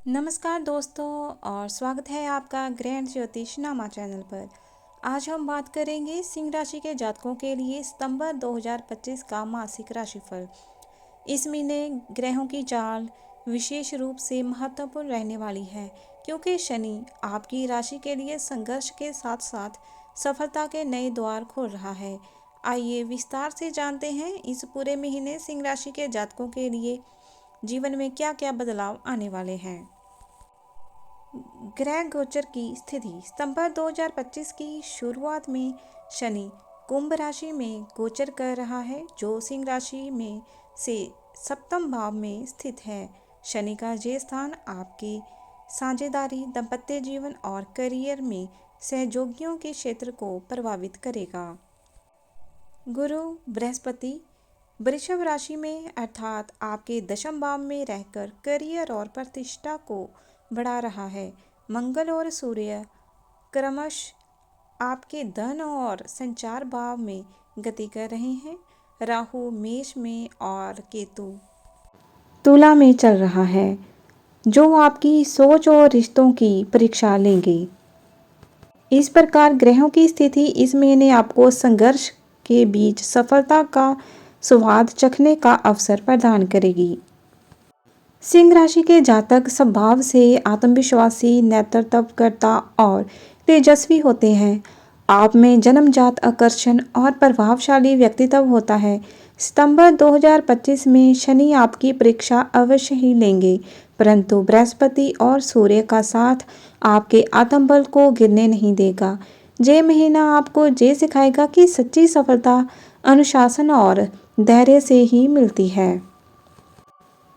नमस्कार दोस्तों और स्वागत है आपका ग्रैंड ज्योतिषनामा चैनल पर। आज हम बात करेंगे सिंह राशि के जातकों के लिए सितंबर 2025 का मासिक राशिफल। इस महीने ग्रहों की चाल विशेष रूप से महत्वपूर्ण रहने वाली है क्योंकि शनि आपकी राशि के लिए संघर्ष के साथ साथ सफलता के नए द्वार खोल रहा है। आइए विस्तार से जानते हैं इस पूरे महीने सिंह राशि के जातकों के लिए जीवन में क्या क्या बदलाव आने वाले हैं। ग्रह गोचर की स्थिति सितंबर 2025 की शुरुआत में शनि कुंभ राशि में गोचर कर रहा है जो सिंह राशि में से सप्तम भाव में स्थित है। शनि का ये स्थान आपकी साझेदारी, दाम्पत्य जीवन और करियर में सहयोगियों के क्षेत्र को प्रभावित करेगा। गुरु बृहस्पति वृषभ राशि में अर्थात आपके दशम भाव में रहकर करियर और प्रतिष्ठा को बढ़ा रहा है। मंगल और सूर्य क्रमश आपके धन और संचार भाव में गति कर रहे हैं। राहु मेष में और केतु तुला में चल रहा है जो आपकी सोच और रिश्तों की परीक्षा लेंगे। इस प्रकार ग्रहों की स्थिति इस महीने आपको संघर्ष के बीच सफलता का स्वाद चखने का अवसर प्रदान करेगी। सिंह राशि के जातक स्वभाव से आत्मविश्वासी, नेतृत्वकर्ता और तेजस्वी होते हैं। आप में जन्मजात आकर्षण और प्रभावशाली व्यक्तित्व होता है। सितंबर 2025 में शनि आपकी परीक्षा अवश्य ही लेंगे, परंतु बृहस्पति और सूर्य का साथ आपके आत्मबल को गिरने नहीं देगा। ये महीना आपको ये सिखाएगा कि सच्ची सफलता अनुशासन और धैर्य से ही मिलती है।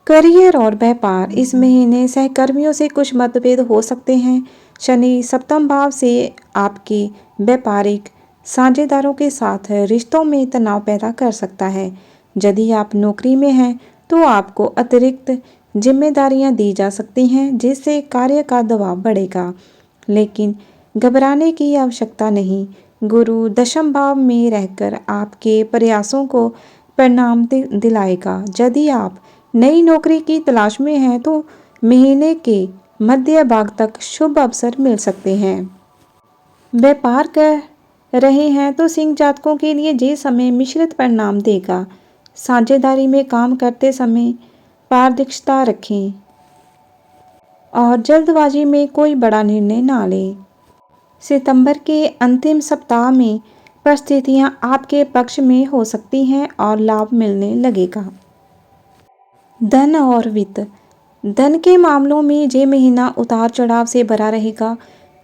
करियर और व्यापार इस महीने सहकर्मियों से कुछ मतभेद हो सकते हैं। शनि सप्तम भाव से आपके व्यापारिक साझेदारों के साथ रिश्तों में तनाव पैदा कर सकता है। यदि आप नौकरी में हैं तो आपको अतिरिक्त जिम्मेदारियां दी जा सकती हैं जिससे कार्य का दबाव बढ़ेगा, लेकिन घबराने की आवश्यकता नहीं। गुरु दशम भाव में रहकर आपके प्रयासों को परिणाम दिलाएगा। यदि आप नई नौकरी की तलाश में हैं तो महीने के मध्य भाग तक शुभ अवसर मिल सकते हैं। व्यापार कर रहे हैं तो सिंह जातकों के लिए ये समय मिश्रित परिणाम देगा। साझेदारी में काम करते समय पारदर्शिता रखें और जल्दबाजी में कोई बड़ा निर्णय ना लें। सितंबर के अंतिम सप्ताह में परिस्थितियां आपके पक्ष में हो सकती हैं और लाभ मिलने लगेगा। धन और वित्त धन के मामलों में ये महीना उतार चढ़ाव से भरा रहेगा।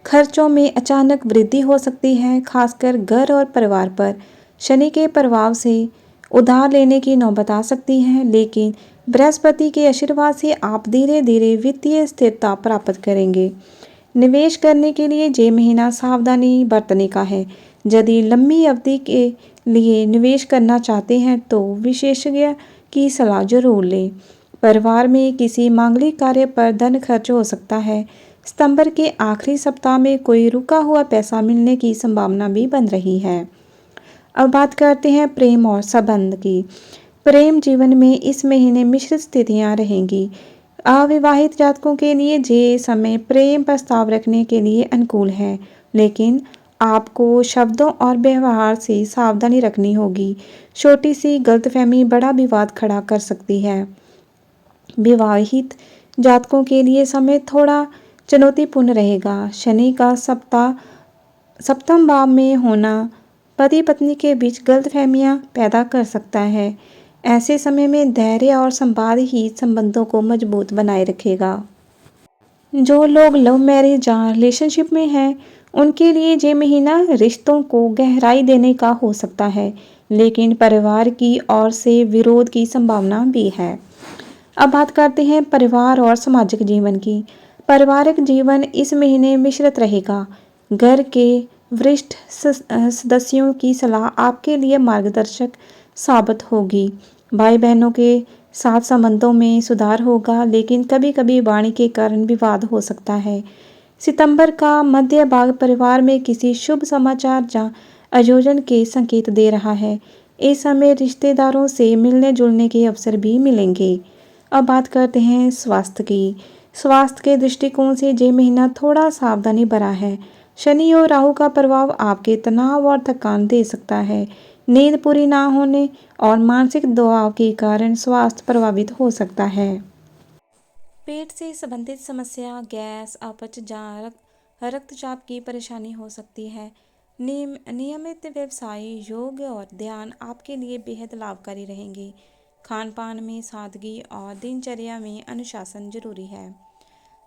खर्चों में अचानक वृद्धि हो सकती है, खासकर घर और परिवार पर। शनि के प्रभाव से उधार लेने की नौबत आ सकती है, लेकिन बृहस्पति के आशीर्वाद से आप धीरे धीरे वित्तीय स्थिरता प्राप्त करेंगे। निवेश करने के लिए ये महीना सावधानी बरतने का है। यदि लंबी अवधि के लिए निवेश करना चाहते हैं तो विशेषज्ञ की सलाह जरूर लें। परिवार में किसी मांगलिक कार्य पर धन खर्च हो सकता है। सितंबर के आखिरी सप्ताह में कोई रुका हुआ पैसा मिलने की संभावना भी बन रही है। अब बात करते हैं प्रेम और संबंध की। प्रेम जीवन में इस महीने मिश्रित स्थितियां रहेंगी। अविवाहित जातकों के लिए ये समय प्रेम प्रस्ताव रखने के लिए अनुकूल है, लेकिन आपको शब्दों और व्यवहार से सावधानी रखनी होगी। छोटी सी गलतफहमी बड़ा विवाद खड़ा कर सकती है। विवाहित जातकों के लिए समय थोड़ा चुनौतीपूर्ण रहेगा। शनि का सप्तम भाव में होना पति पत्नी के बीच गलतफहमियां पैदा कर सकता है। ऐसे समय में धैर्य और संवाद ही संबंधों को मजबूत बनाए रखेगा। जो लोग लव मैरिज या रिलेशनशिप में हैं उनके लिए ये महीना रिश्तों को गहराई देने का हो सकता है, लेकिन परिवार की ओर से विरोध की संभावना भी है। अब बात करते हैं परिवार और सामाजिक जीवन की। पारिवारिक जीवन इस महीने मिश्रित रहेगा। घर के वरिष्ठ सदस्यों की सलाह आपके लिए मार्गदर्शक साबित होगी। भाई बहनों के साथ संबंधों में सुधार होगा, लेकिन कभी कभी वाणी के कारण विवाद हो सकता है। सितंबर का मध्य भाग परिवार में किसी शुभ समाचार या आयोजन के संकेत दे रहा है। इस समय रिश्तेदारों से मिलने जुलने के अवसर भी मिलेंगे। अब बात करते हैं स्वास्थ्य की। स्वास्थ्य के दृष्टिकोण से ये महीना थोड़ा सावधानी भरा है। शनि और राहु का प्रभाव आपके तनाव और थकान दे सकता है। नींद पूरी ना होने और मानसिक दबाव के कारण स्वास्थ्य प्रभावित हो सकता है। पेट से संबंधित समस्या, गैस, अपच या रक्तचाप की परेशानी हो सकती है। नियमित व्यवसाय, योग और ध्यान आपके लिए बेहद लाभकारी रहेंगे। खान पान में सादगी और दिनचर्या में अनुशासन जरूरी है।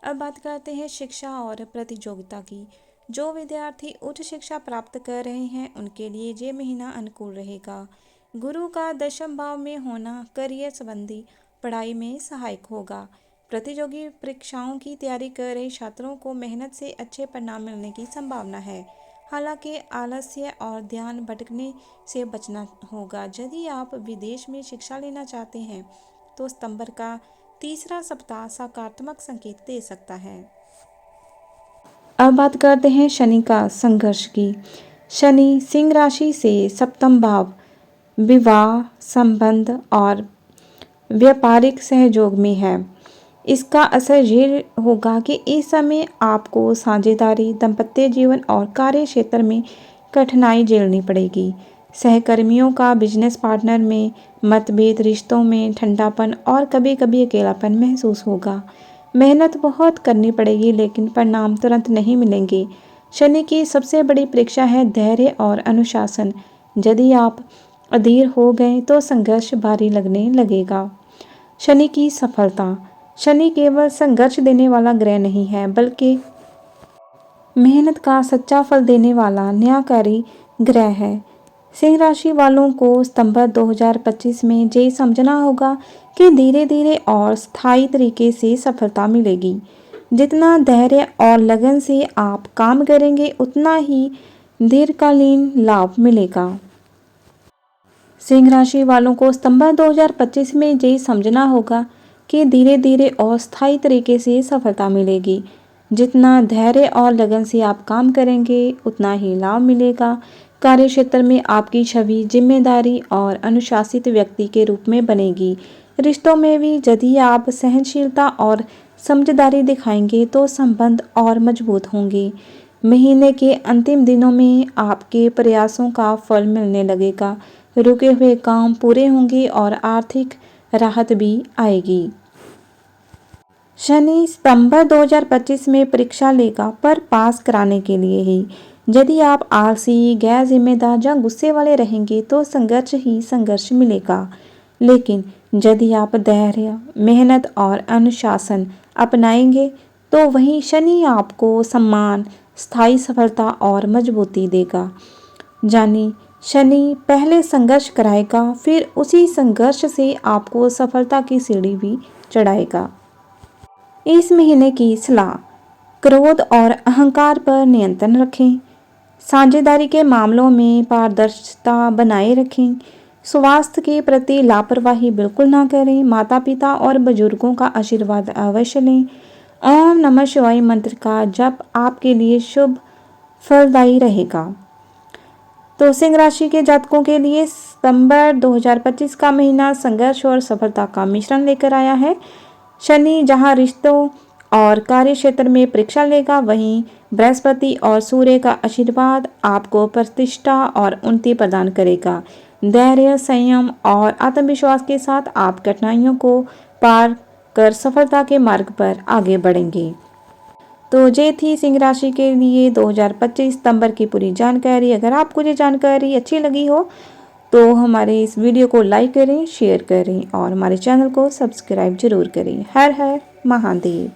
अब बात करते हैं शिक्षा और प्रतियोगिता की। जो विद्यार्थी उच्च शिक्षा प्राप्त कर रहे हैं उनके लिए ये महीना अनुकूल रहेगा। गुरु का दशम भाव में होना करियर संबंधी पढ़ाई में सहायक होगा। प्रतियोगी परीक्षाओं की तैयारी कर रहे छात्रों को मेहनत से अच्छे परिणाम मिलने की संभावना है। हालांकि आलस्य और ध्यान भटकने से बचना होगा। यदि आप विदेश में शिक्षा लेना चाहते हैं तो सितंबर का तीसरा सप्ताह सकारात्मक संकेत दे सकता है। अब बात करते हैं शनि का संघर्ष की। शनि सिंह राशि से सप्तम भाव, विवाह, संबंध और व्यापारिक सहयोग में है। इसका असर ये होगा कि इस समय आपको साझेदारी, दाम्पत्य जीवन और कार्य क्षेत्र में कठिनाई झेलनी पड़ेगी। सहकर्मियों का बिजनेस पार्टनर में मतभेद, रिश्तों में ठंडापन और कभी कभी अकेलापन महसूस होगा। मेहनत बहुत करनी पड़ेगी लेकिन परिणाम तुरंत नहीं मिलेंगे। शनि की सबसे बड़ी परीक्षा है धैर्य और अनुशासन। यदि आप अधीर हो गए तो संघर्ष भारी लगने लगेगा। शनि की सफलता। शनि केवल संघर्ष देने वाला ग्रह नहीं है बल्कि मेहनत का सच्चा फल देने वाला न्यायकारी ग्रह है। सिंह राशि वालों को सितंबर 2025 में ये समझना होगा कि धीरे धीरे और स्थायी तरीके से सफलता मिलेगी। जितना धैर्य और लगन से आप काम करेंगे उतना ही दीर्घकालीन लाभ मिलेगा। सिंह राशि वालों को सितंबर 2025 में ये समझना होगा कि धीरे धीरे और स्थायी तरीके से सफलता मिलेगी। जितना धैर्य और लगन से आप काम करेंगे उतना ही लाभ मिलेगा। कार्य क्षेत्र में आपकी छवि जिम्मेदारी और अनुशासित व्यक्ति के रूप में बनेगी। रिश्तों में भी यदि आप सहनशीलता और समझदारी दिखाएंगे तो संबंध और मजबूत होंगे। महीने के अंतिम दिनों में आपके प्रयासों का फल मिलने लगेगा। रुके हुए काम पूरे होंगे और आर्थिक राहत भी आएगी। शनि सितंबर 2025 में परीक्षा लेगा पर पास कराने के लिए ही। यदि आप आलसी, गैर जिम्मेदार या गुस्से वाले रहेंगे तो संघर्ष ही संघर्ष मिलेगा। लेकिन यदि आप धैर्य, मेहनत और अनुशासन अपनाएंगे तो वहीं शनि आपको सम्मान, स्थायी सफलता और मजबूती देगा। जानी शनि पहले संघर्ष कराएगा फिर उसी संघर्ष से आपको सफलता की सीढ़ी भी चढ़ाएगा। इस महीने की सलाह, क्रोध और अहंकार पर नियंत्रण रखें। साझेदारी के मामलों में पारदर्शिता बनाए रखें। स्वास्थ्य के प्रति लापरवाही बिल्कुल ना करें। माता पिता और बुजुर्गों का आशीर्वाद अवश्य लें। ओम नमः शिवाय मंत्र का जप आपके लिए शुभ फलदायी रहेगा। तो सिंह राशि के जातकों के लिए सितंबर 2025 का महीना संघर्ष और सफलता का मिश्रण लेकर आया है। शनि जहां रिश्तों और कार्य क्षेत्र में परीक्षा लेगा, वहीं बृहस्पति और सूर्य का आशीर्वाद आपको प्रतिष्ठा और उन्नति प्रदान करेगा। धैर्य, संयम और आत्मविश्वास के साथ आप कठिनाइयों को पार कर सफलता के मार्ग पर आगे बढ़ेंगे। तो ये थी सिंह राशि के लिए 2025 सितंबर की पूरी जानकारी। अगर आपको ये जानकारी अच्छी लगी हो तो हमारे इस वीडियो को लाइक करें, शेयर करें और हमारे चैनल को सब्सक्राइब जरूर करें। हर हर महादेव।